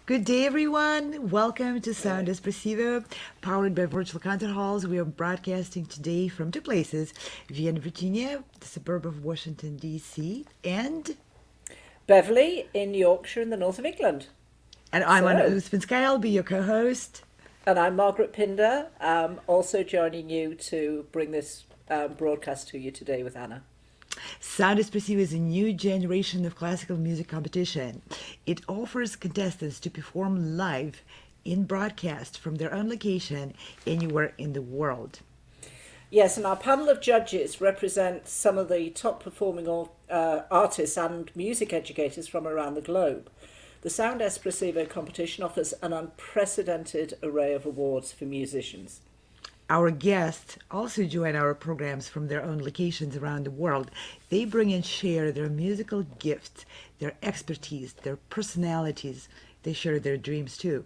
Good day, everyone. Welcome to Sound Espressivo, powered by virtual concert halls. We are broadcasting today from two places, Vienna, Virginia, the suburb of Washington, D.C., and Beverley in Yorkshire in the north of England. I'm Anna Uspinskaya. I'll be your co-host. And I'm Margaret Pinder, also joining you to bring this broadcast to you today with Anna. Sound Espressivo is a new generation of classical music competition. It offers contestants to perform live in broadcast from their own location anywhere in the world. Yes, and our panel of judges represents some of the top performing artists and music educators from around the globe. The Sound Espressivo competition offers an unprecedented array of awards for musicians. Our guests also join our programs from their own locations around the world. They bring and share their musical gifts, their expertise, their personalities. They share their dreams too.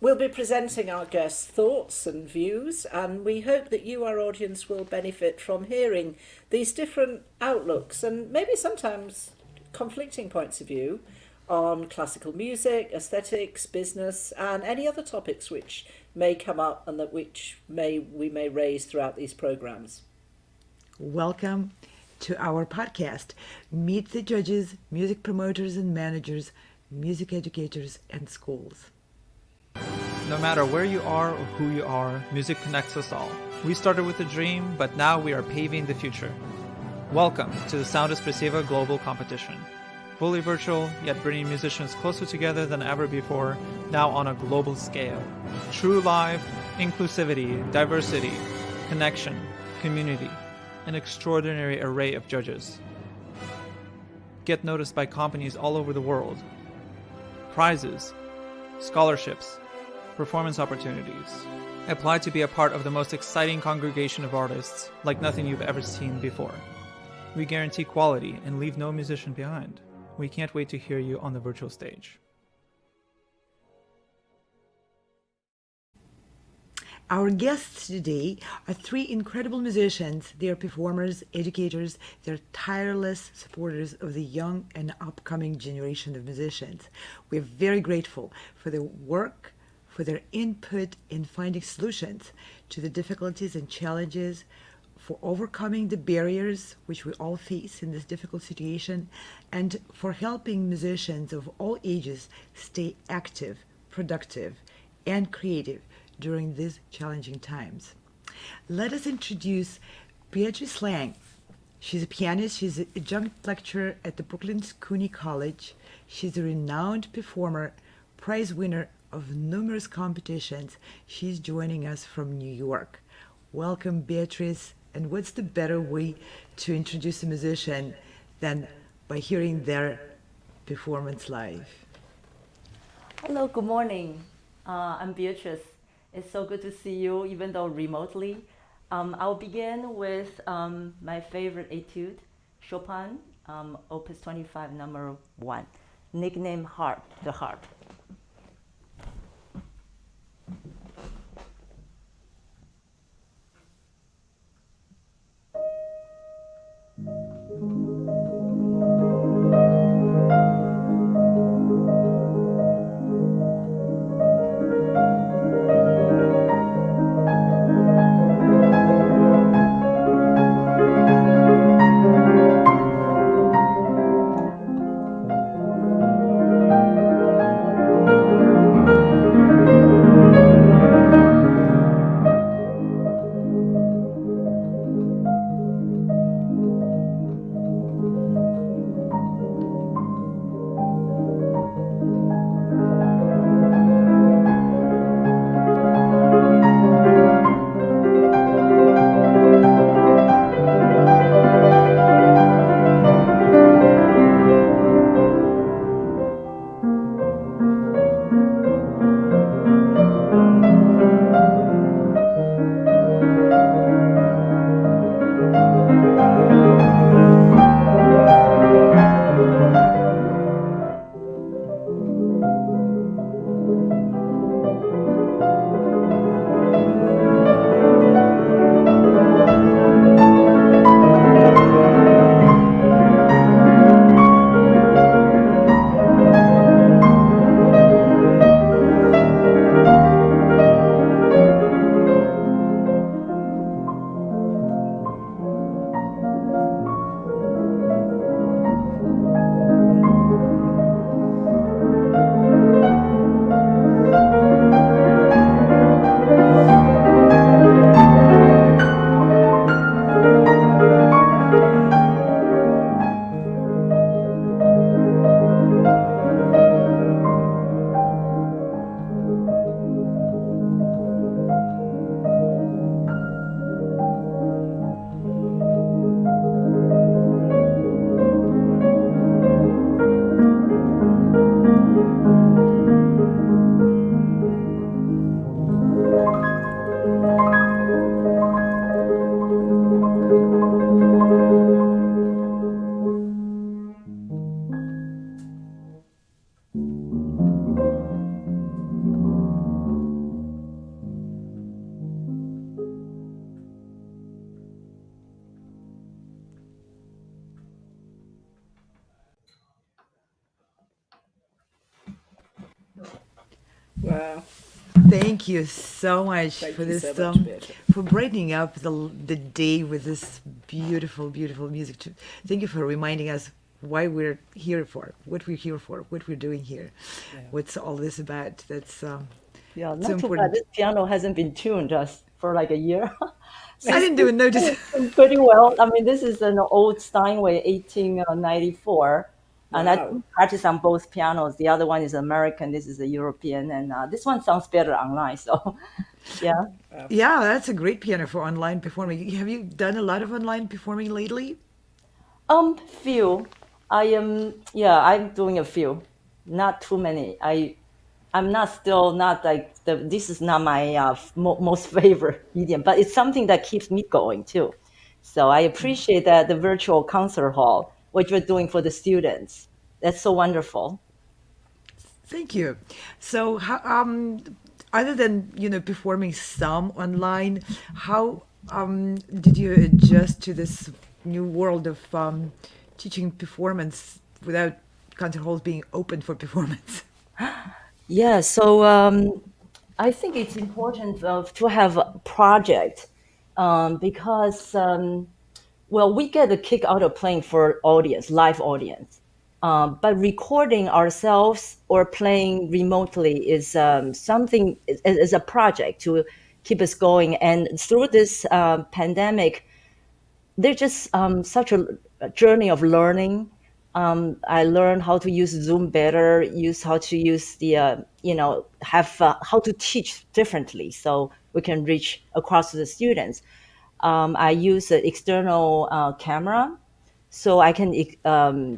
We'll be presenting our guests' thoughts and views, and we hope that you, our audience, will benefit from hearing these different outlooks and maybe sometimes conflicting points of view on classical music, aesthetics, business, and any other topics which may come up and that we may raise throughout these programs. Welcome to our podcast. Meet the judges, music promoters and managers, music educators and schools. No matter where you are or who you are, music connects us all. We started with a dream, but now we are paving the future. Welcome to the Sound Espressivo Global Competition. Fully virtual, yet bringing musicians closer together than ever before, now on a global scale. True live, inclusivity, diversity, connection, community, an extraordinary array of judges. Get noticed by companies all over the world. Prizes, scholarships, performance opportunities. Apply to be a part of the most exciting congregation of artists like nothing you've ever seen before. We guarantee quality and leave no musician behind. We can't wait to hear you on the virtual stage. Our guests today are three incredible musicians. They are performers, educators, they're tireless supporters of the young and upcoming generation of musicians. We're very grateful for their work, for their input in finding solutions to the difficulties and challenges, for overcoming the barriers which we all face in this difficult situation, and for helping musicians of all ages stay active, productive, and creative during these challenging times. Let us introduce Beatrice Long. She's a pianist. She's an adjunct lecturer at the Brooklyn CUNY College. She's a renowned performer, prize winner of numerous competitions. She's joining us from New York. Welcome, Beatrice. And what's the better way to introduce a musician than by hearing their performance live? Hello, good morning. I'm Beatrice. It's so good to see you, even though remotely. I'll begin with my favorite Etude, Chopin, Opus 25, number 1, nicknamed Harp, the Harp. Wow. Thank you so much Thank for you this, so much, Beatrice. for brightening up the day with this beautiful, beautiful music. Thank you for reminding us why we're here for, what we're here for, what we're doing here, Yeah. what's all this about. That's Yeah, so not too bad. important. This piano hasn't been tuned just for like a year. I Since didn't even notice. it's been pretty well. I mean, this is an old Steinway 1894, and I Wow. do practice on both pianos. The other one is American, this is a European, and this one sounds better online. So, yeah. Wow. Yeah, that's a great piano for online performing. Have you done a lot of online performing lately? Few. I am, yeah, I'm doing a few, not too many. I'm not still not like this is not my most favorite medium, but it's something that keeps me going too. So I appreciate that the virtual concert hall, what you're doing for the students. That's so wonderful. Thank you. So, other than performing some online, how did you adjust to this new world of teaching performance without concert halls being open for performance? Yeah, so I think it's important to have a project because well, we get a kick out of playing for audience, live audience. But recording ourselves or playing remotely is something is a project to keep us going. And through this pandemic, there's just such a journey of learning. I learned how to use Zoom better, use how to use the, have how to teach differently so we can reach across to the students. I use an external camera so I can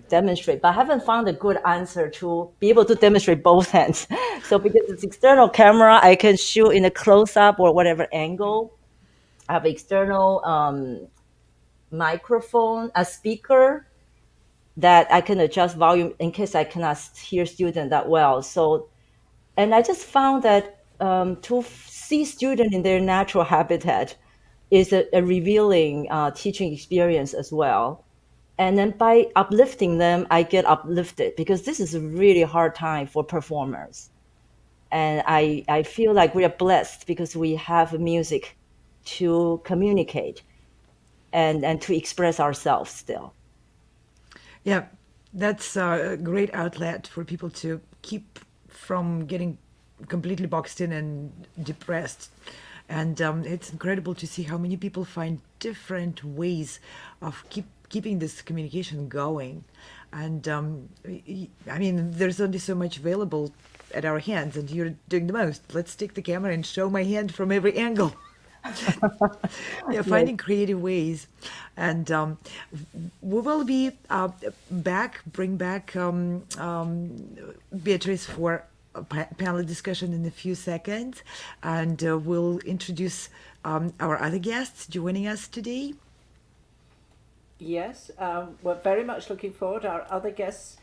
demonstrate, but I haven't found a good answer to be able to demonstrate both hands. So because it's external camera, I can shoot in a close up or whatever angle. I have external microphone, a speaker that I can adjust volume in case I cannot hear student that well. So, and I just found that to see student in their natural habitat is a revealing teaching experience as well. And then by uplifting them, I get uplifted because this is a really hard time for performers. And I feel like we are blessed because we have music to communicate and to express ourselves still. Yeah, that's a great outlet for people to keep from getting completely boxed in and depressed. And it's incredible to see how many people find different ways of keeping this communication going. And I mean, there's only so much available at our hands, and you're doing the most. Let's take the camera and show my hand from every angle. Yeah, Yes. finding creative ways, and we will be bring back Beatrice for a panel discussion in a few seconds, and we'll introduce our other guests joining us today. Yes, we're very much looking forward. Our other guests,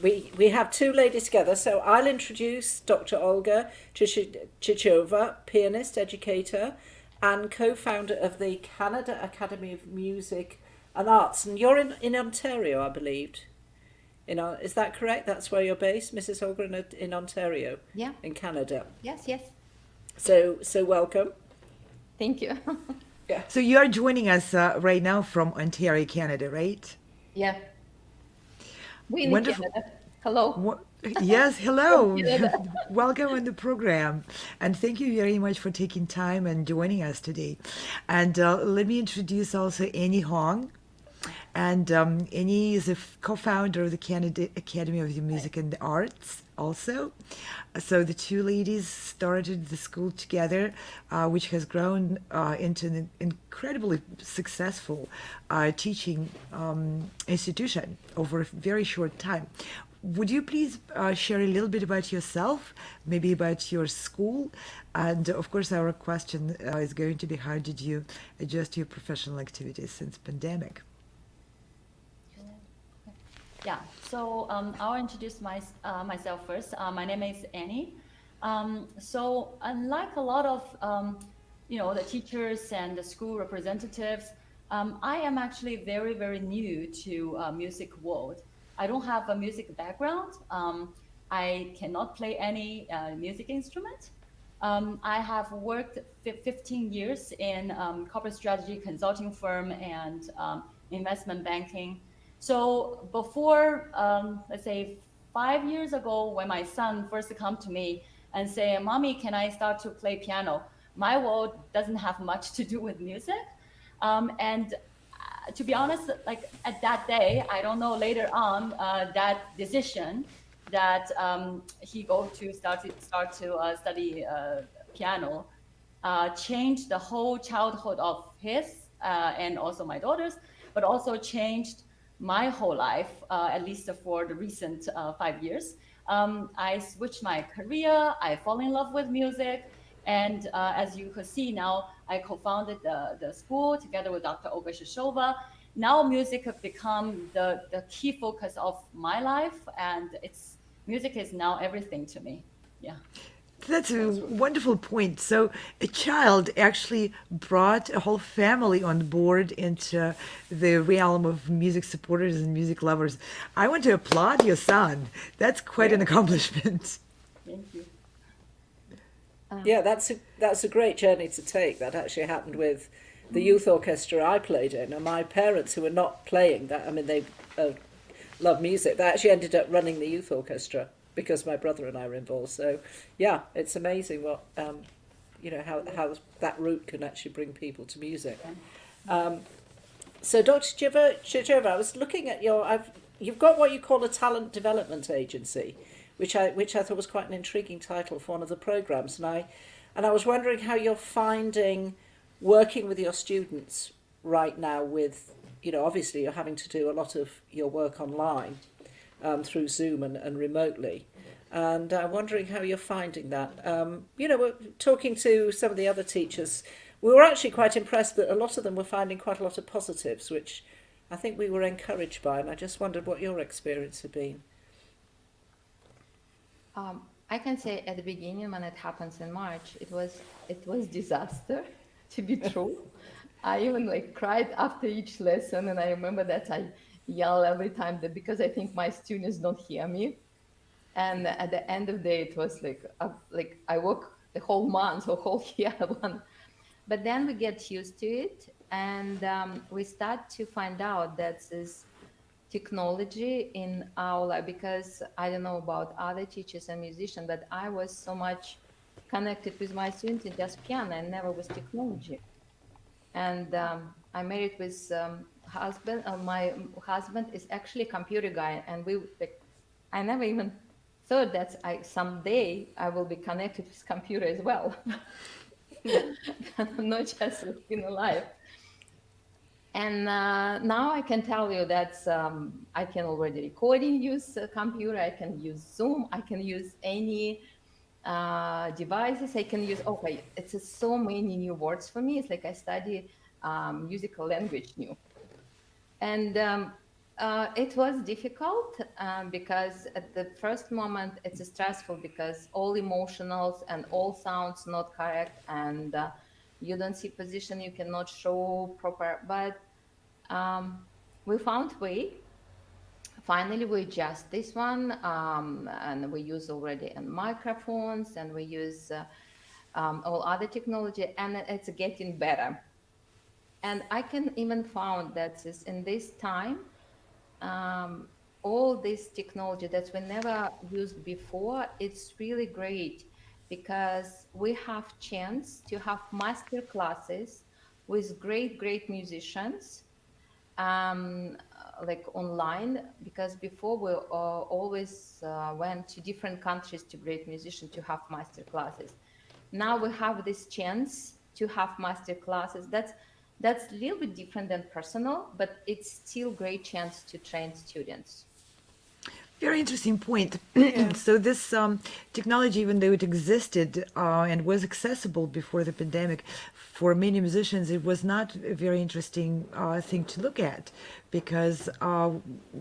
we have two ladies together. So I'll introduce Dr. Olga Chichova, pianist, educator, and co-founder of the Canada Academy of Music and Arts. And you're in Ontario, I believed. Is that correct? That's where you're based, Mrs. Olga, in Ontario, Yeah. in Canada. Yes. So welcome. Thank you. Yeah. So you are joining us right now from Ontario, Canada, right? Yeah. We in Wonderful. Canada. Hello. Yes, hello. Canada. Welcome on the program. And thank you very much for taking time and joining us today. And let me introduce also Annie Huang. And Annie is a co-founder of the Canada Academy of the Music and the Arts also. So the two ladies started the school together, which has grown into an incredibly successful teaching institution over a very short time. Would you please share a little bit about yourself, maybe about your school? And of course, our question is going to be, how did you adjust your professional activities since pandemic? Yeah. So I'll introduce myself first. My name is Annie. So unlike a lot of the teachers and the school representatives, I am actually very, very new to music world. I don't have a music background. I cannot play any music instrument. I have worked 15 years in corporate strategy consulting firm and investment banking. So before, let's say 5 years ago, when my son first come to me and say, "Mommy, can I start to play piano?" My world doesn't have much to do with music. And to be honest, like at that day, I don't know later on, that decision that he go to start to study piano changed the whole childhood of his and also my daughter's, but also changed my whole life, at least for the recent 5 years. I switched my career, I fall in love with music, and as you could see now, I co-founded the school together with Dr. Olga Chichova. Now music have become the key focus of my life, and music is now everything to me. Yeah. That's a wonderful point. So a child actually brought a whole family on board into the realm of music supporters and music lovers. I want to applaud your son. That's quite an accomplishment. Thank you. Yeah, that's a great journey to take. That actually happened with the youth orchestra I played in, and my parents, who were not playing that, I mean, they love music. They actually ended up running the youth orchestra because my brother and I were involved. So, yeah, it's amazing what how that route can actually bring people to music. So, Dr. Chichova, I was looking at you've got what you call a talent development agency, which I thought was quite an intriguing title for one of the programs, and I was wondering how you're finding working with your students right now. With obviously you're having to do a lot of your work online through Zoom and remotely, and I'm wondering how you're finding that. We're talking to some of the other teachers. We were actually quite impressed that a lot of them were finding quite a lot of positives, which I think we were encouraged by, and I just wondered what your experience had been. I can say at the beginning, when it happens in March, it was disaster, to be true. I even cried after each lesson, and I remember that I yell every time because I think my students don't hear me. And at the end of the day, it was I work the whole month or whole year one. But then we get used to it, and we start to find out that this technology in our life, because I don't know about other teachers and musicians, but I was so much connected with my students in just piano and never with technology. And I married with husband. My husband is actually a computer guy, and I never even thought that someday I will be connected with computer as well, not just in life. And now I can tell you that I can already use a computer, I can use Zoom, I can use any devices, I can use, it's so many new words for me. It's like I study musical language new. And it was difficult because at the first moment it's stressful because all emotionals and all sounds not correct, and you don't see position, you cannot show proper, but we found way. Finally, we adjust this one, and we use already microphones, and we use all other technology, and it's getting better. And I can even found that in this time, all this technology that we never used before, it's really great because we have chance to have master classes with great musicians, online, because before we always went to different countries to great musicians to have master classes. Now we have this chance to have master classes. That's a little bit different than personal, but it's still great chance to train students. Very interesting point. So this technology, even though it existed and was accessible before the pandemic, for many musicians, it was not a very interesting thing to look at because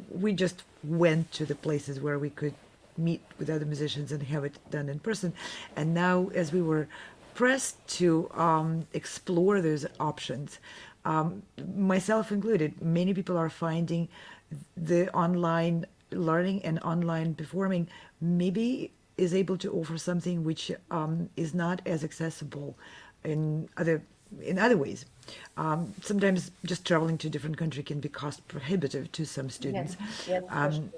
we just went to the places where we could meet with other musicians and have it done in person. And now, as we were pressed to explore those options, myself included, many people are finding the online learning and online performing maybe is able to offer something which is not as accessible in other ways. Sometimes just traveling to a different country can be cost prohibitive to some students. Yes, for sure.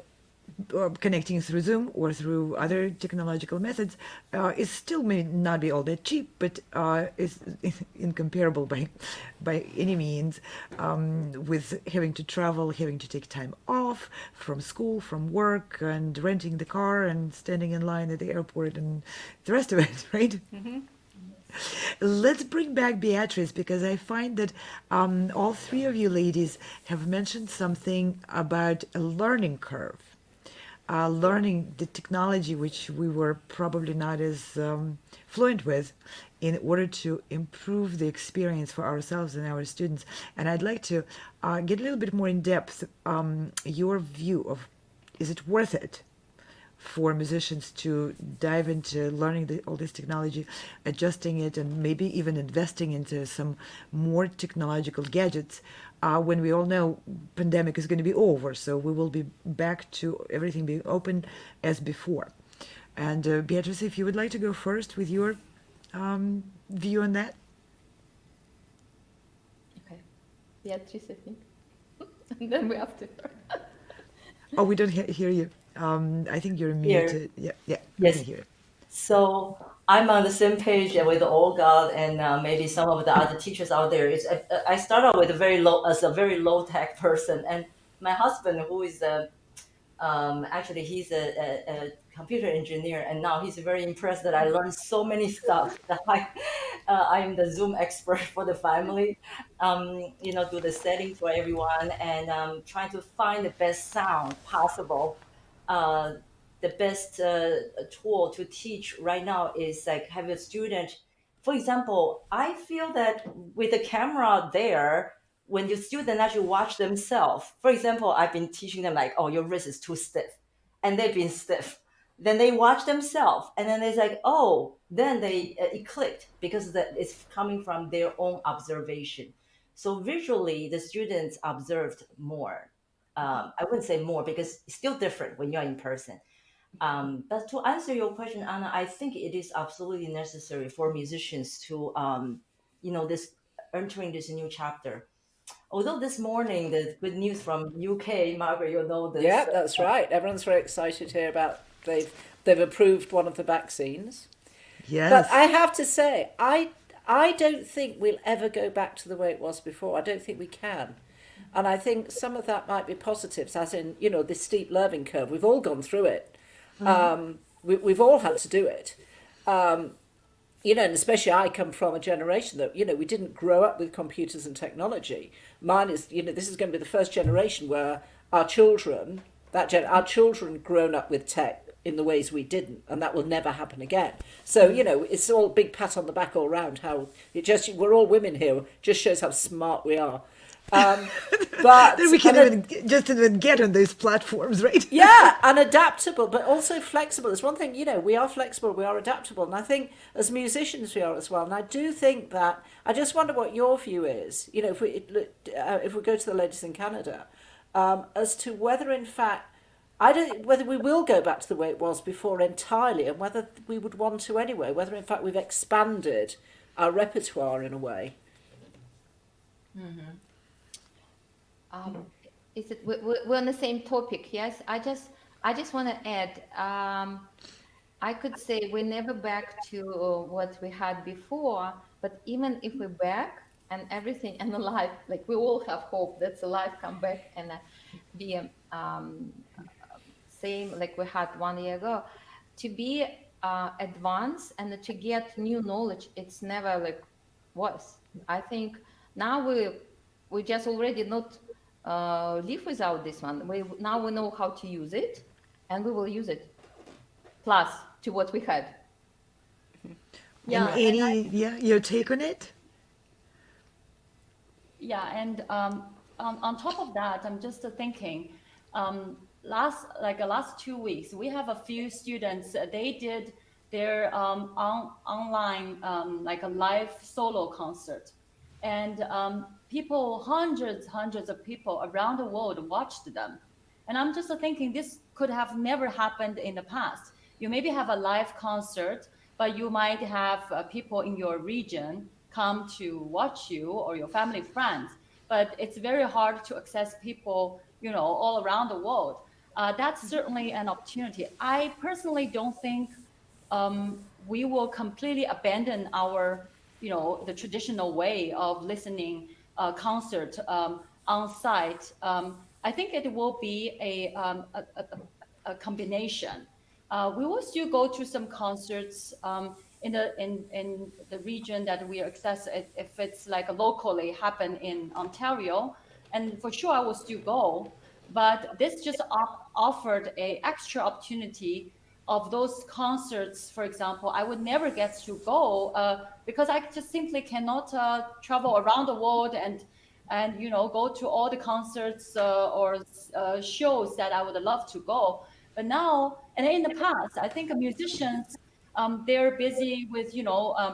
Or connecting through Zoom or through other technological methods is still may not be all that cheap, but is incomparable by any means with having to travel, having to take time off from school, from work, and renting the car and standing in line at the airport and the rest of it, right? Let's bring back Beatrice because I find that all three of you ladies have mentioned something about a learning curve, learning the technology which we were probably not as fluent with in order to improve the experience for ourselves and our students. And I'd like to get a little bit more in depth your view of, is it worth it for musicians to dive into learning all this technology, adjusting it, and maybe even investing into some more technological gadgets when we all know pandemic is going to be over, so we will be back to everything being open as before. And Beatrice, if you would like to go first with your view on that. Okay. Beatrice, I think. And then we have to. Oh, we don't hear you. I think you're muted. Yeah, I Yes. can hear it. So I'm on the same page with Olga and maybe some of the other teachers out there. I start out with a very low tech person, and my husband, who is actually he's a computer engineer, and now he's very impressed that I learned so many stuff that I am the Zoom expert for the family. Do the settings for everyone and trying to find the best sound possible. The best tool to teach right now is like have a student. For example, I feel that with the camera there, when your student actually watch themselves, for example, I've been teaching them like, oh, your wrist is too stiff, and they've been stiff. Then they watch themselves, and then it's like, oh, then it clicked because it's coming from their own observation. So visually, the students observed more. I wouldn't say more because it's still different when you're in person. But to answer your question, Anna, I think it is absolutely necessary for musicians to, this entering this new chapter. Although this morning, the good news from UK, Margaret, you'll know this. Yeah, that's right. Everyone's very excited here about they've approved one of the vaccines. Yes. But I have to say, I don't think we'll ever go back to the way it was before. I don't think we can. And I think some of that might be positives, as in, this steep learning curve. We've all gone through it. We've all had to do it. And especially I come from a generation that, we didn't grow up with computers and technology. Mine is, this is going to be the first generation where our children, our children grown up with tech in the ways we didn't, and that will never happen again. So, it's all big pat on the back all round, how we're all women here, just shows how smart we are. But then we can even get on those platforms, right? Yeah, and adaptable, but also flexible. There's one thing, we are flexible, we are adaptable, and I think as musicians we are as well. And I do think that I just wonder what your view is. If we go to the ladies in Canada, as to whether in fact whether we will go back to the way it was before entirely, and whether we would want to anyway. Whether in fact we've expanded our repertoire in a way. Mm-hmm. We're on the same topic, yes? I just want to add, I could say we're never back to what we had before, but even if we're back and everything and the life, like we all have hope that the life come back and be same like we had 1 year ago, to be advanced and to get new knowledge, it's never like was. I think now we just already not live without this one. Now we know how to use it, and we will use it. Plus to what we had. Yeah. And your take on it? Yeah, and on top of that, I'm just thinking, last 2 weeks, we have a few students. They did their online like a live solo concert, and people, hundreds of people around the world watched them, And I'm just thinking this could have never happened in the past. You maybe have a live concert, but you might have people in your region come to watch you or your family friends. But it's very hard to access people, all around the world. That's certainly an opportunity. I personally don't think we will completely abandon our, the traditional way of listening concert on site. I think it will be a combination. We will still go to some concerts in the region that we access. If it's like locally happen in Ontario, and for sure I will still go. But this just offered a extra opportunity of those concerts. For example, I would never get to go because I just simply cannot travel around the world and go to all the concerts or shows that I would love to go. But now, and in the past, I think musicians, they're busy with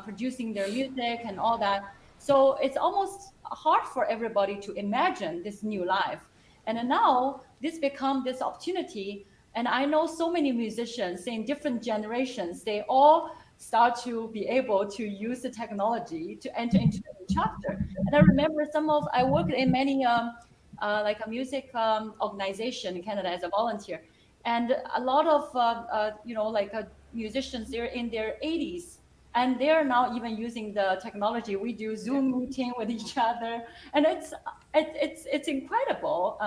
producing their music and all that. So it's almost hard for everybody to imagine this new life. And then now this become this opportunity. And I know so many musicians in different generations, they all start to be able to use the technology to enter into a new chapter. And I remember I worked in many like a music organization in Canada as a volunteer, and a lot of like musicians, they're in their 80s, and they're now even using the technology. We do Zoom meeting with each other, and it's incredible,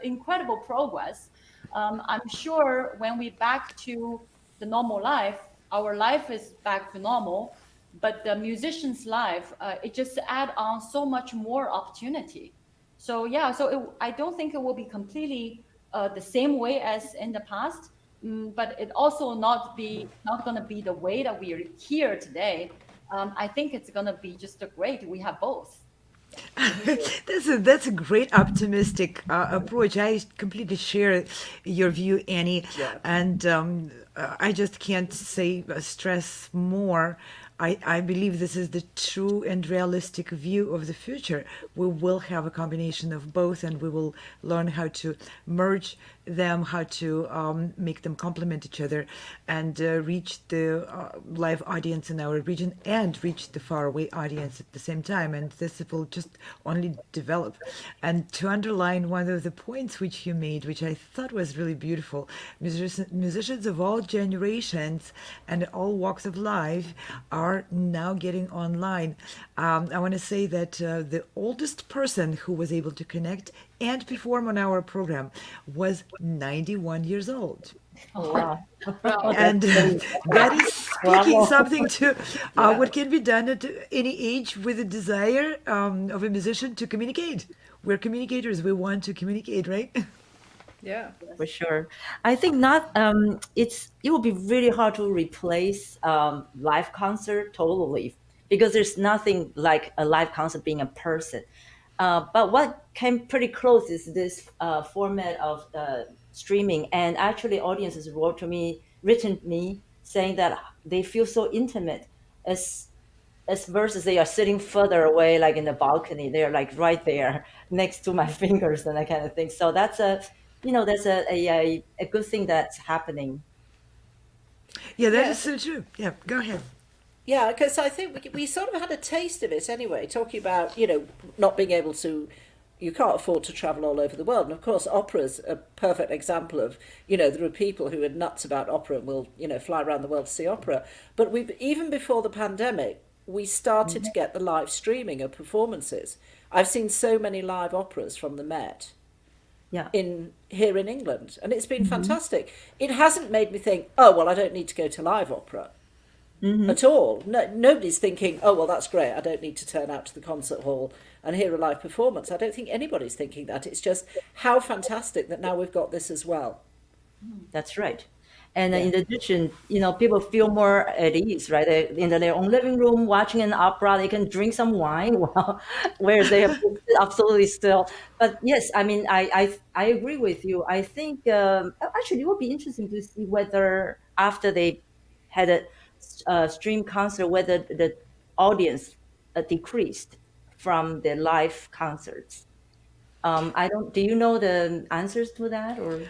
incredible progress. I'm sure when we back to the normal life, our life is back to normal, but the musician's life, it just add on so much more opportunity. So yeah, I don't think it will be completely the same way as in the past, but it also not going to be the way that we are here today. I think it's going to be just a great. We have both. That's a great optimistic approach. I completely share your view, Annie, Yeah. and I just can't say stress more. I believe this is the true and realistic view of the future. We will have a combination of both, and we will learn how to merge them, how to make them complement each other, and reach the live audience in our region and reach the faraway audience at the same time. And this will just only develop. And to underline one of the points which you made, which I thought was really beautiful, musicians of all generations and all walks of life are now getting online. I want to say that the oldest person who was able to connect and perform on our program was 91 years old. Wow. And that is speaking Bravo. something to what can be done at any age with a desire of a musician to communicate. We're communicators. We want to communicate, right? Yeah. For sure. I think not. It will be really hard to replace live concert totally because there's nothing like a live concert being a person. But what came pretty close is this format of streaming, and actually, audiences written me saying that they feel so intimate as versus they are sitting further away, like in the balcony. They're like right there next to my fingers and that kind of thing. So that's a good thing that's happening. Yeah, that is Yes. so true. Yeah, go ahead. Yeah, because I think we sort of had a taste of it anyway, talking about, not being able to, you can't afford to travel all over the world. And of course, opera's a perfect example of, there are people who are nuts about opera and will, fly around the world to see opera. But even before the pandemic, we started to get the live streaming of performances. I've seen so many live operas from the Met Yeah. here in England, and it's been fantastic. It hasn't made me think, oh, well, I don't need to go to live opera at all. No, nobody's thinking, oh, well, that's great. I don't need to turn out to the concert hall and hear a live performance. I don't think anybody's thinking that. It's just how fantastic that now we've got this as well. That's right. And Yeah. in addition, people feel more at ease, right? They're in their own living room watching an opera. They can drink some wine while, whereas they have to sit absolutely still. But yes, I mean, I agree with you. I think actually it would be interesting to see whether after they had a stream concert, whether the audience decreased from the live concerts. I don't. Do you know the answers to that, or?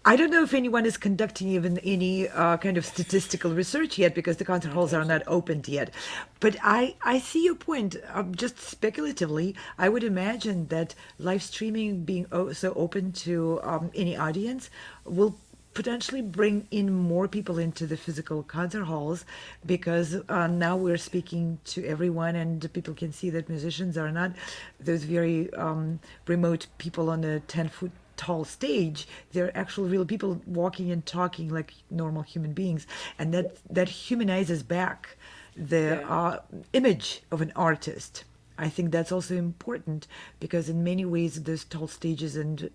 I don't know if anyone is conducting even any kind of statistical research yet because the concert halls are not opened yet. But I see your point. Just speculatively, I would imagine that live streaming being so open to any audience will potentially bring in more people into the physical concert halls because now we're speaking to everyone and people can see that musicians are not those very remote people on a 10-foot tall stage. They're actual real people walking and talking like normal human beings, and that humanizes back the image of an artist. I think that's also important because in many ways those tall stages and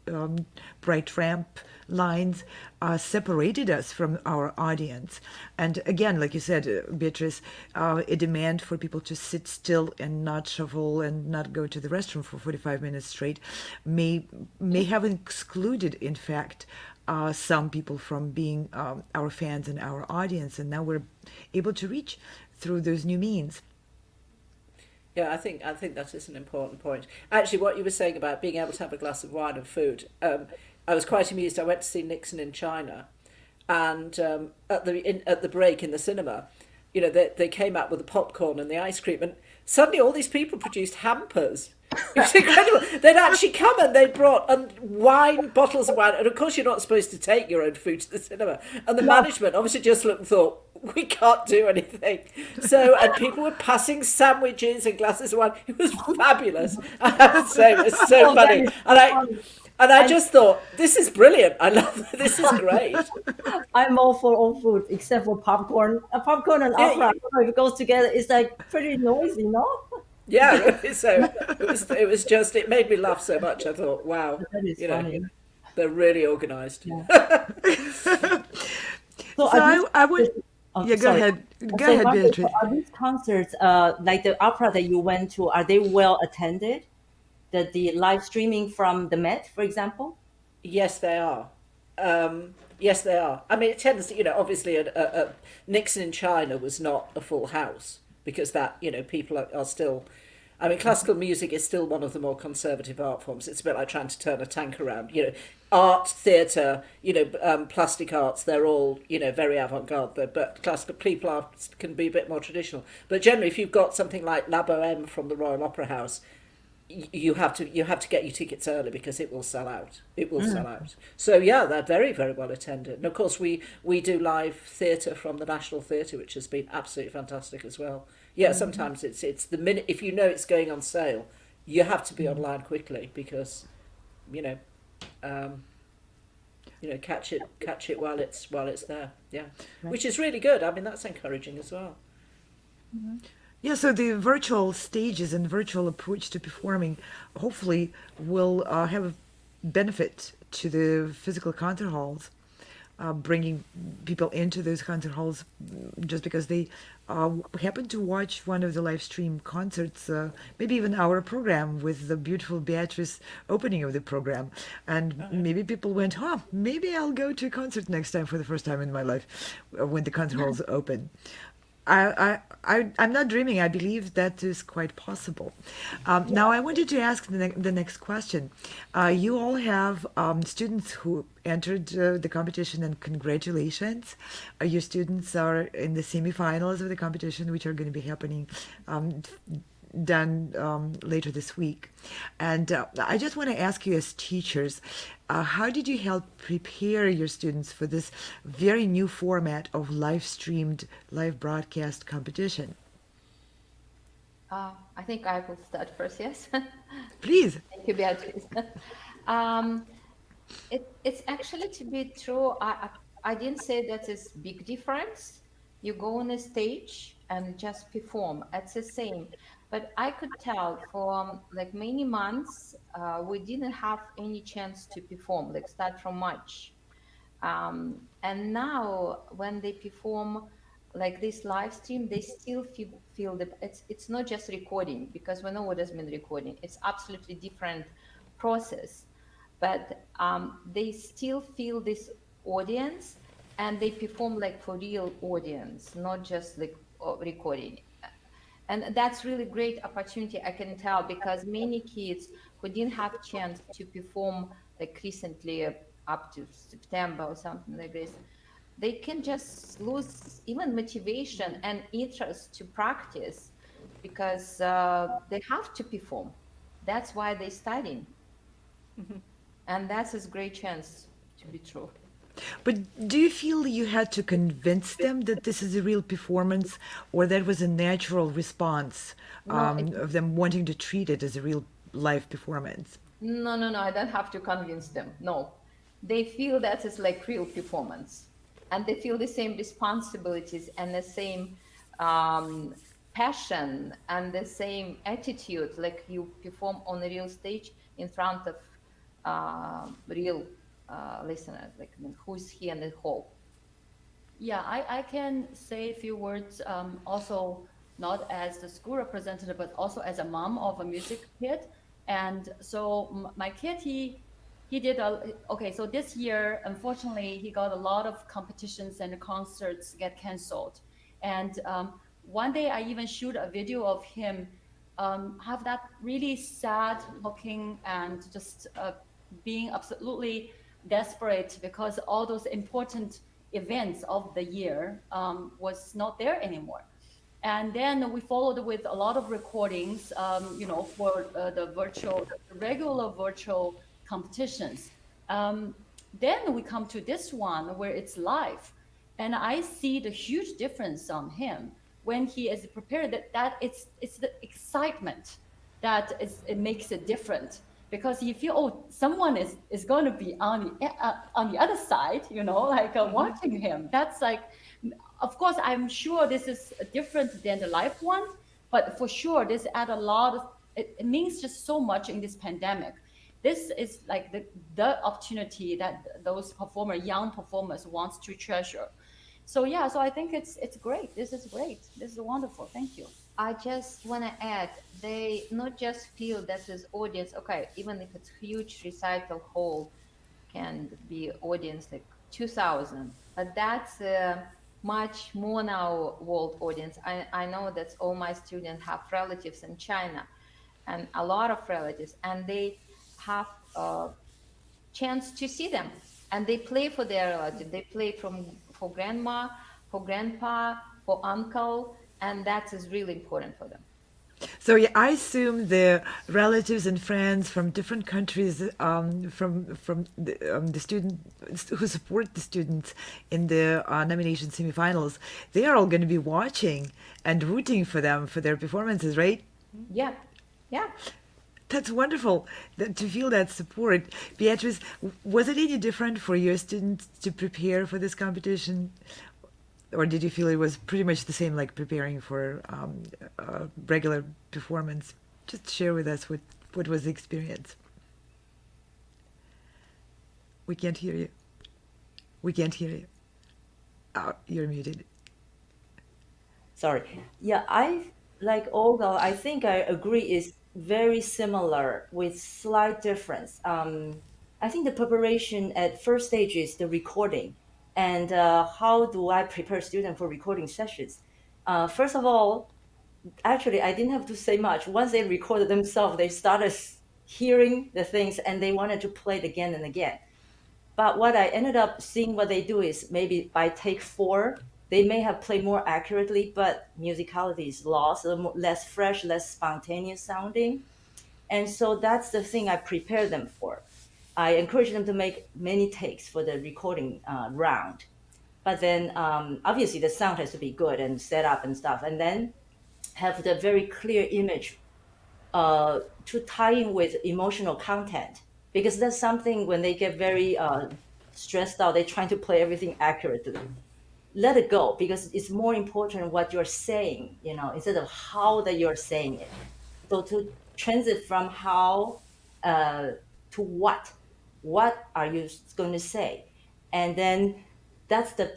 bright ramp lines separated us from our audience. And again, like you said, Beatrice, a demand for people to sit still and not shuffle and not go to the restroom for 45 minutes straight may have excluded, in fact, some people from being our fans and our audience. And now we're able to reach through those new means. Yeah, I think that is an important point. Actually, what you were saying about being able to have a glass of wine and food, I was quite amused. I went to see Nixon in China, and at the break in the cinema, you know, they came out with the popcorn and the ice cream, and suddenly all these people produced hampers. It was incredible. They'd actually come and they brought wine, bottles of wine, and of course you're not supposed to take your own food to the cinema. And the management obviously just looked and thought, we can't do anything. So, and people were passing sandwiches and glasses of wine. It was fabulous. I have to say, it was so funny. And I just thought, this is brilliant. I love it. This is great. I'm all for all food except for popcorn. Popcorn and opera, if it goes together, it's like pretty noisy, no? Yeah, so it was just, it made me laugh so much. I thought, wow, That is funny. they're really organized. Yeah. So I would. Yeah, go sorry. ahead. Go So ahead, Margaret, Beatrice. are these concerts, like the opera that you went to, are they well attended? The live streaming from the Met, for example? Yes, they are. Yes, they are. I mean, it tends to, obviously a Nixon in China was not a full house because that, people are still, I mean, classical music is still one of the more conservative art forms. It's a bit like trying to turn a tank around. Art, theatre, plastic arts, they're all, very avant-garde. But classical people can be a bit more traditional. But generally, if you've got something like La Bohème from the Royal Opera House, you have to get your tickets early because it will sell out. It will sell out. So yeah, they're very, very well attended. And of course, we do live theatre from the National Theatre, which has been absolutely fantastic as well. Yeah, sometimes it's the minute if it's going on sale, you have to be online quickly because, catch it while it's there. Yeah, which is really good. I mean, that's encouraging as well. Yeah, so the virtual stages and virtual approach to performing hopefully will have a benefit to the physical concert halls, bringing people into those concert halls just because they happen to watch one of the live stream concerts, maybe even our program with the beautiful Beatrice opening of the program. And maybe people went, maybe I'll go to a concert next time for the first time in my life when the concert halls open. I'm not dreaming. I believe that is quite possible. Now, I wanted to ask the next question. You all have students who entered the competition, and congratulations. Your students are in the semifinals of the competition, which are going to be happening done later this week. And I just want to ask you as teachers, how did you help prepare your students for this very new format of live broadcast competition? I think I will start first, yes? Please. Thank you, Beatrice. It's actually, to be true, I didn't say that it's big difference. You go on a stage and just perform. It's the same. But I could tell for like many months, we didn't have any chance to perform, like start from March. And now when they perform like this live stream, they still feel that it's not just recording, because we know what does mean recording. It's absolutely different process, but they still feel this audience and they perform like for real audience, not just like recording. And that's really great opportunity, I can tell, because many kids who didn't have chance to perform like recently up to September or something like this, they can just lose even motivation and interest to practice because they have to perform. That's why they're studying. And that's a great chance to be true. But do you feel you had to convince them that this is a real performance, or that was a natural response No, of them wanting to treat it as a real live performance? no, I don't have to convince them. No, they feel that is like real performance, and they feel the same responsibilities and the same passion and the same attitude, like you perform on a real stage in front of real listeners, like I mean, who's here in the hall. Yeah, I can say a few words also not as the school representative, but also as a mom of a music kid. And so my kid, he did okay. So this year, unfortunately, he got a lot of competitions and concerts get canceled. And one day, I even shoot a video of him have that really sad looking and just being absolutely desperate because all those important events of the year was not there anymore. And then we followed with a lot of recordings, for the regular virtual competitions. Then we come to this one where it's live, and I see the huge difference on him when he is prepared. That it's the excitement it makes it different, because you feel, oh, someone is going to be on the other side, watching him. That's like, of course, I'm sure this is different than the live one, but for sure, this add a lot of, it means just so much in this pandemic. This is like the opportunity that those young performers wants to treasure. So yeah, so I think it's great. This is great. This is wonderful. Thank you. I just want to add, they not just feel that this audience, okay, even if it's huge recital hall, can be audience like 2,000, but that's much more now world audience. I know that all my students have relatives in China, and a lot of relatives, and they have a chance to see them, and they play for their relative. They play for grandma, for grandpa, for uncle, and that is really important for them. So yeah, I assume the relatives and friends from different countries, from the students who support the students in the nomination semifinals, they are all going to be watching and rooting for them for their performances, right? Yeah. That's wonderful to feel that support. Beatrice, was it any different for your students to prepare for this competition? Or did you feel it was pretty much the same, like preparing for a regular performance? Just share with us what was the experience. We can't hear you. We can't hear you. Oh, you're muted. Sorry. Yeah, like Olga, I think I agree is very similar with slight difference. I think the preparation at first stage is the recording. And how do I prepare students for recording sessions? First of all, actually, I didn't have to say much. Once they recorded themselves, they started hearing the things and they wanted to play it again and again. But what I ended up seeing what they do is maybe by take 4, they may have played more accurately, but musicality is lost, less fresh, less spontaneous sounding. And so that's the thing I prepare them for. I encourage them to make many takes for the recording round. But then obviously the sound has to be good and set up and stuff. And then have the very clear image to tie in with emotional content. Because that's something when they get very stressed out, they're trying to play everything accurately. Let it go, because it's more important what you're saying, instead of how that you're saying it. So to transit from how to what are you going to say? And then that's the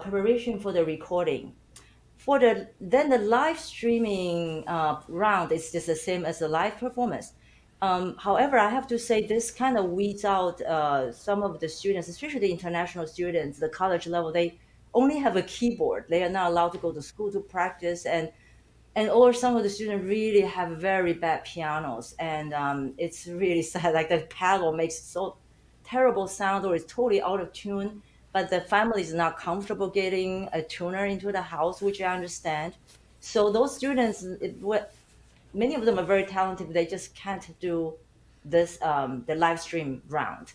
preparation for the recording. Then the live streaming round is just the same as the live performance. However, I have to say this kind of weeds out some of the students, especially the international students, the college level. They only have a keyboard. They are not allowed to go to school to practice, and and or some of the students really have very bad pianos, and it's really sad. Like the pedal makes so terrible sound, or it's totally out of tune. But the family is not comfortable getting a tuner into the house, which I understand. So those students, many of them are very talented, but they just can't do this the live stream round.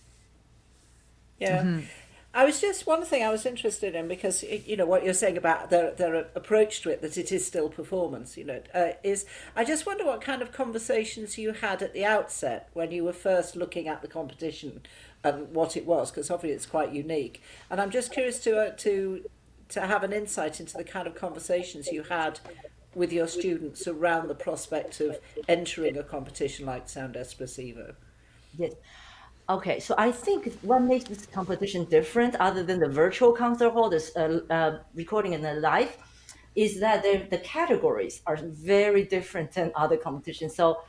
Yeah. I was just one thing I was interested in because you know what you're saying about their approach to it, that it is still performance. You know, is I just wonder what kind of conversations you had at the outset when you were first looking at the competition and what it was, because obviously it's quite unique. And I'm just curious to have an insight into the kind of conversations you had with your students around the prospect of entering a competition like Sound Espressivo. Yes. Okay, so I think what makes this competition different, other than the virtual concert hall, this recording in the live, is that the categories are very different than other competitions. So,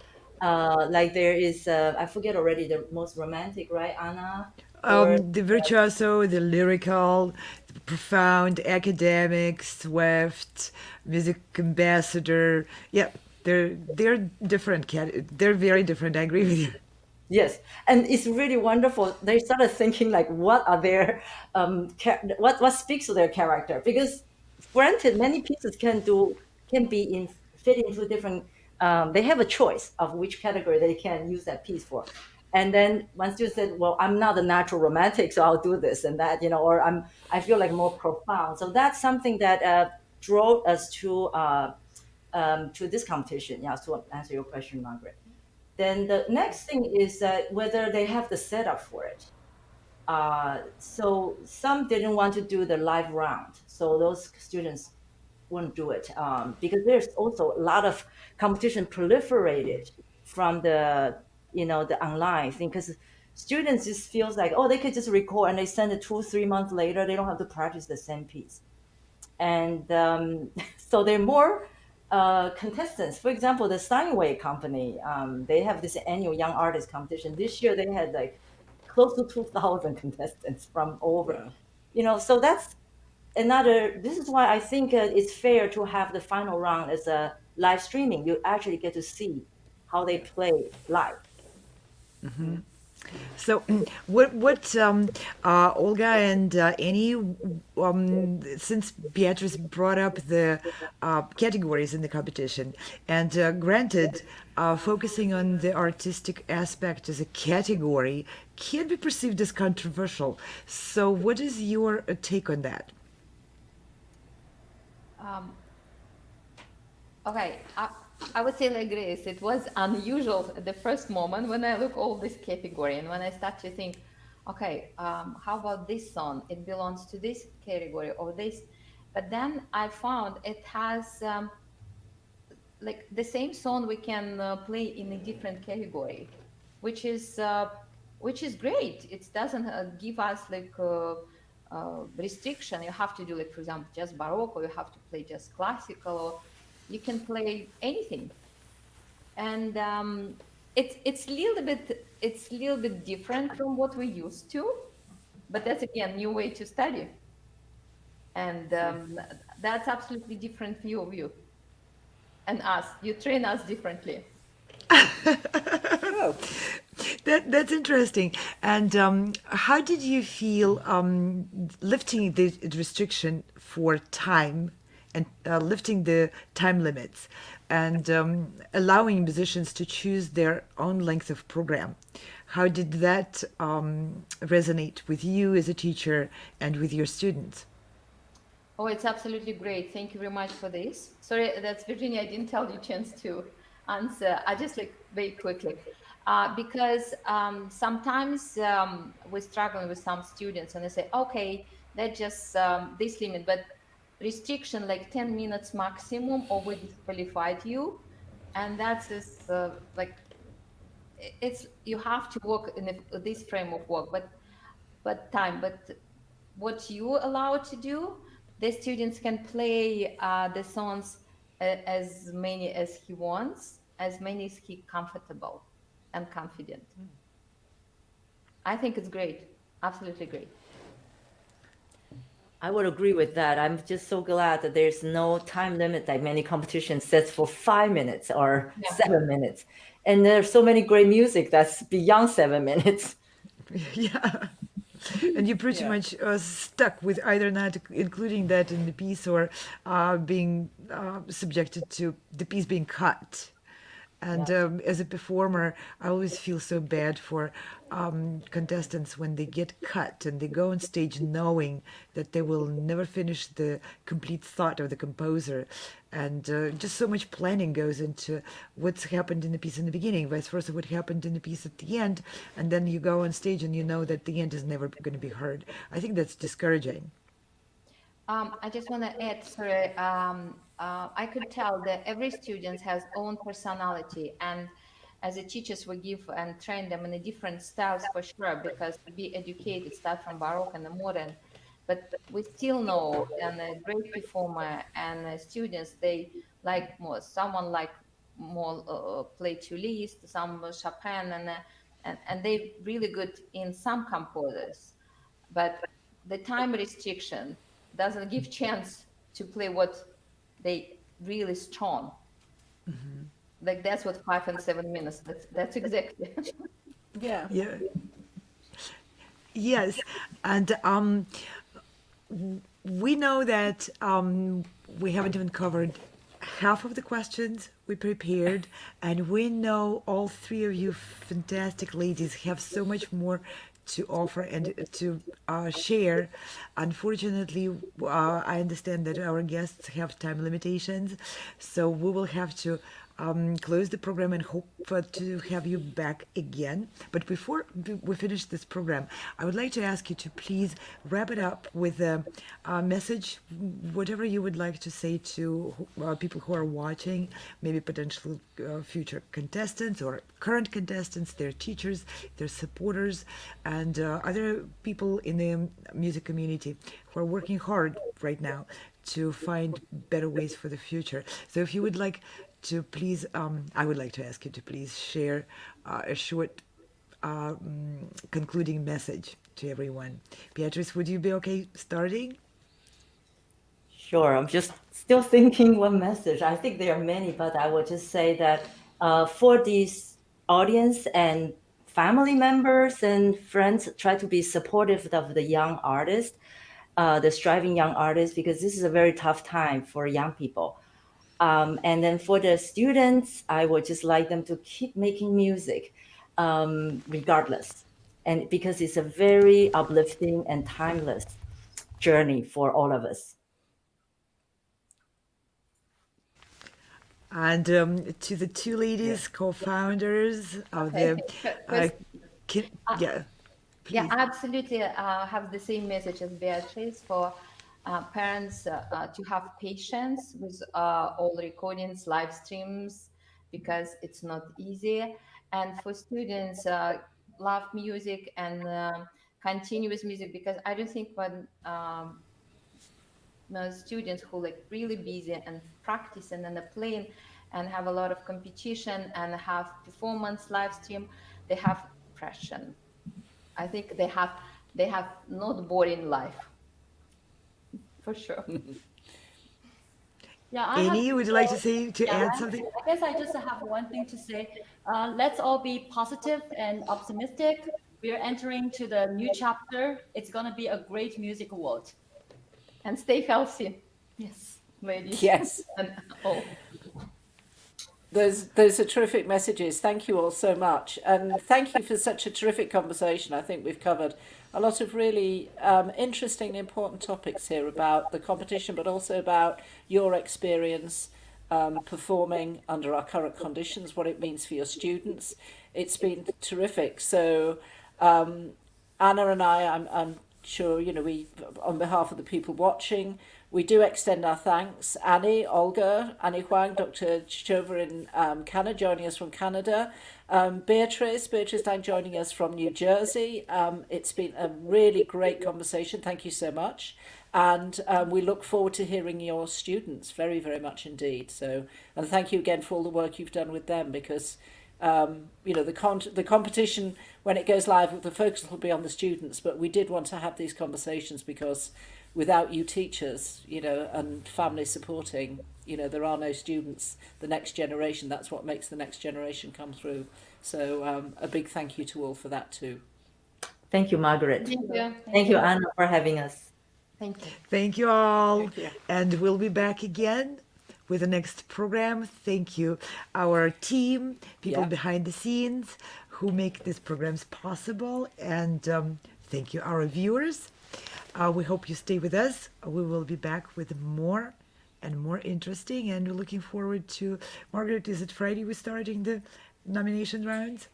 like there is, I forget already, the most romantic, right, Anna? Or The virtuoso, the lyrical, the profound, academic, swift, music ambassador. Yeah, they're different. They're very different. I agree with you. yes, and it's really wonderful. They started thinking like, what are their, what speaks to their character? Because granted, many pieces can be fit into different. They have a choice of which category they can use that piece for. And then once you said, well, I'm not a natural romantic, so I'll do this and that, or I feel like more profound. So that's something that drove us to this competition. Yeah, to answer your question, Margaret. Then the next thing is whether they have the setup for it. So some didn't want to do the live round. So those students wouldn't do it because there's also a lot of competition proliferated from the online thing, because students just feels like, oh, they could just record and they send it 2 3 months later. They don't have to practice the same piece. And so they're more contestants. For example, the Steinway company, they have this annual young artist competition. This year they had like close to 2,000 contestants from over. Yeah. So that's another. This is why I think it's fair to have the final round as a live streaming. You actually get to see how they play live. So, what Olga and Annie, since Beatrice brought up the categories in the competition, and granted, focusing on the artistic aspect as a category can be perceived as controversial. So, what is your take on that? Um, okay, I would say like this. It was unusual at the first moment when I look all this category and when I start to think, okay, how about this song? It belongs to this category or this. But then I found it has like the same song we can play in a different category, which is great. It doesn't give us like restriction. You have to do like, for example, just Baroque, or you have to play just classical, or you can play anything. And it's a little bit different from what we used to, but that's again new way to study, and that's absolutely different view of you and us. You train us differently. Oh, That's interesting. And how did you feel lifting the restriction for time and lifting the time limits and allowing musicians to choose their own length of program? How did that resonate with you as a teacher and with your students? Oh, it's absolutely great. Thank you very much for this. Sorry, that's Virginia. I didn't tell you chance to answer. I just like very quickly. Because sometimes we're struggling with some students and they say, okay, that's just this limit, but restriction like 10 minutes maximum or we disqualified you. And that's just like, it's, you have to work in this frame of work, but what you allow to do, the students can play the songs as many as he wants, as many as he comfortable and confident. I think it's great, absolutely great. I would agree with that. I'm just so glad that there's no time limit like many competitions sets for 5 minutes or Yeah. 7 minutes. And there's so many great music that's beyond 7 minutes. Yeah. And you're pretty Yeah. much stuck with either not including that in the piece or being subjected to the piece being cut. And Yeah. as a performer, I always feel so bad for contestants when they get cut and they go on stage knowing that they will never finish the complete thought of the composer. And just so much planning goes into what's happened in the piece in the beginning, vice versa, what happened in the piece at the end. And then you go on stage and you know that the end is never going to be heard. I think that's discouraging. I just want to add, sorry, I could tell that every student has own personality, and as a teachers, we give and train them in the different styles for sure, because to be educated, start from Baroque and the modern, but we still know, and a great performer and students, they like more, someone like more play to Liszt, some Chopin, and they really good in some composers, but the time restriction doesn't give chance to play what they really strong. Like that's what 5 and 7 minutes. That's exactly. Yeah. Yeah. Yes. And we know that we haven't even covered half of the questions we prepared, and we know all three of you fantastic ladies have so much more to offer and to share. Unfortunately, I understand that our guests have time limitations, so we will have to close the program and hope to have you back again. But before we finish this program, I would like to ask you to please wrap it up with a message, whatever you would like to say to people who are watching, maybe potential future contestants or current contestants, their teachers, their supporters, and other people in the music community who are working hard right now to find better ways for the future. So if you would like to please, I would like to ask you to please share a short concluding message to everyone. Beatrice, would you be okay starting? Sure. I'm just still thinking one message. I think there are many, but I will just say that for this audience and family members and friends, try to be supportive of the young artist, the striving young artist, because this is a very tough time for young people. And then for the students, I would just like them to keep making music, regardless. And because it's a very uplifting and timeless journey for all of us. And to the two ladies, co-founders of Okay. the, Chris, yeah, please. yeah, I absolutely have the same message as Beatrice for parents to have patience with all recordings, live streams, because it's not easy. And for students, love music and continue with music, because I don't think when students who like really busy and practicing and playing and have a lot of competition and have performance live stream, they have depression. I think they have not boring life for sure. Yeah, Annie, would you like to say to yeah, add something? I guess I just have one thing to say. Let's all be positive and optimistic. We are entering to the new chapter. It's going to be a great music world. And stay healthy. Yes, ladies. Yes. And all. Those are terrific messages. Thank you all so much. And thank you for such a terrific conversation. I think we've covered a lot of really interesting and important topics here about the competition, but also about your experience performing under our current conditions, what it means for your students. It's been terrific. So Anna and I'm sure, we, on behalf of the people watching, we do extend our thanks. Annie, Olga, Annie Huang, Dr. Chichova in Canada, joining us from Canada. Beatrice Long joining us from New Jersey. It's been a really great conversation. Thank you so much. And we look forward to hearing your students very, very much indeed. So, and thank you again for all the work you've done with them, because The competition, when it goes live, the focus will be on the students, but we did want to have these conversations because without you teachers, and family supporting, there are no students, the next generation. That's what makes the next generation come through. So a big thank you to all for that too. Thank you, Margaret. Thank you. Thank you, Anna, for having us. Thank you. Thank you all. Thank you. And we'll be back again with the next program. Thank you, our team, people Yeah. behind the scenes who make these programs possible. And thank you, our viewers. We hope you stay with us. We will be back with more and more interesting. And we're looking forward to, Margaret, is it Friday we're starting the nomination rounds?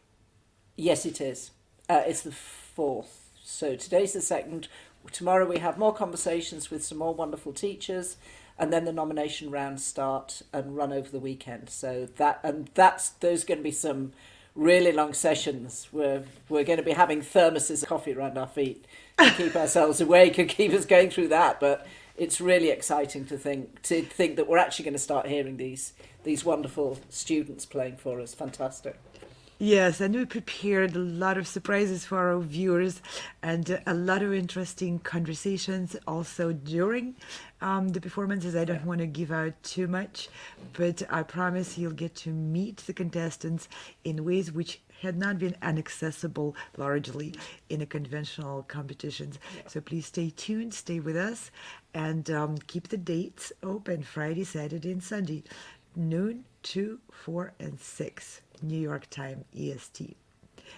Yes, it is. It's the 4th. So today's the 2nd. Tomorrow we have more conversations with some more wonderful teachers, and then the nomination rounds start and run over the weekend. So those are going to be some really long sessions. We're going to be having thermoses of coffee around our feet to keep ourselves awake and keep us going through that. But it's really exciting to think that we're actually going to start hearing these wonderful students playing for us. Fantastic. Yes, and we prepared a lot of surprises for our viewers and a lot of interesting conversations also during the performances. I don't want to give out too much, but I promise you'll get to meet the contestants in ways which had not been inaccessible largely in a conventional competitions. So please stay tuned, stay with us, and keep the dates open Friday, Saturday, and Sunday, noon, 2, 4, and 6. New York time, EST.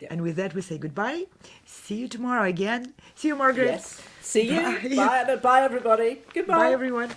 Yeah. And with that, we say goodbye. See you tomorrow again. See you, Margaret. Yes. See you. Bye. Bye, everybody. Goodbye. Bye, everyone.